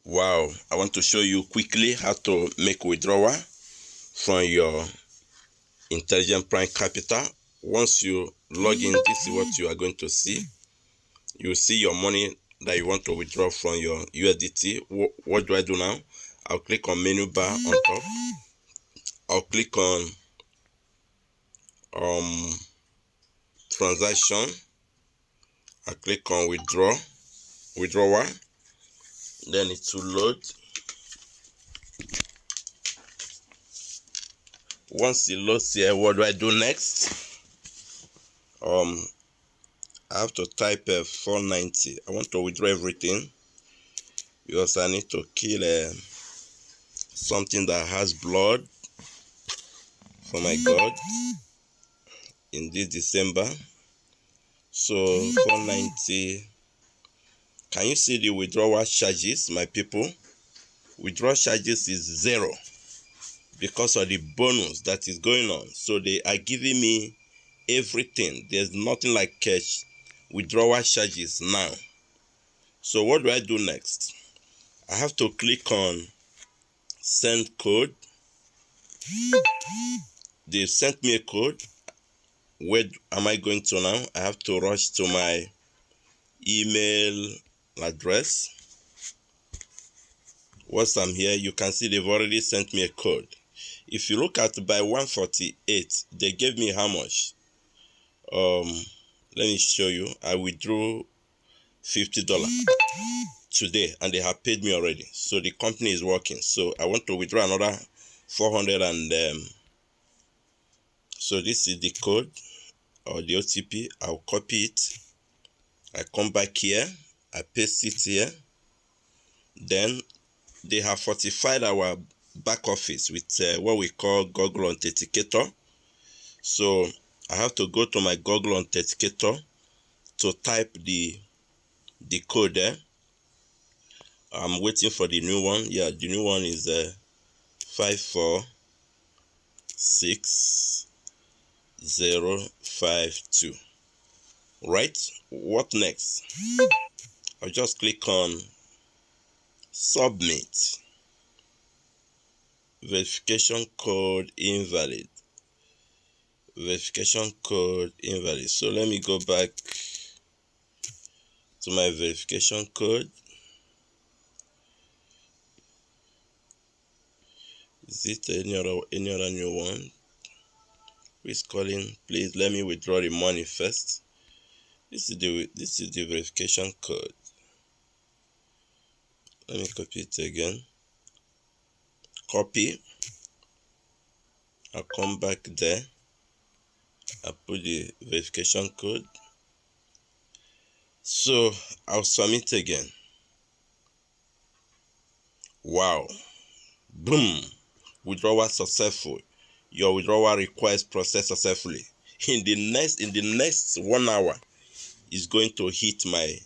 Wow, I want to show you quickly how to make withdrawal from your Intelligent Prime Capital. Once you log in, this is what you are going to see. You see your money that you want to withdraw from your USDT. What do I do now? I'll click on menu bar on top. I'll click on transaction. I'll click on withdrawal. Then it will load. Once it loads here, what do I do next? I have to type 490. I want to withdraw everything because I need to kill something that has blood for my God in this December. So 490. Can you see the withdrawal charges, my people? Withdrawal charges is 0 because of the bonus that is going on. So they are giving me everything. There's nothing like cash withdrawal charges now. So what do I do next? I have to click on send code. They sent me a code. Where am I going to now? I have to rush to my email address. Once I'm here, you can see they've already sent me a code. If you look at by 148, they gave me how much? Let me show you. I withdrew $50 today and they have paid me already. So the company is working. So I want to withdraw another 400 and so this is the code or the OTP. I'll copy it. I come back here. I paste it here. Then they have fortified our back office with what we call Google Authenticator. So I have to go to my Google Authenticator to type the code there. I'm waiting for the new one. Yeah, the new one is 5460052. Right? What next? I'll just click on submit. Verification code invalid. Verification code invalid. So let me go back to my verification code. Is it any other new one? Who is calling? Please let me withdraw the money first. This is the verification code. Let me copy it again. Copy. I'll come back there. I'll put the verification code. So I'll submit again. Wow. Boom. Withdrawal successful. Your withdrawal request processed successfully. In the next 1 hour, is going to hit my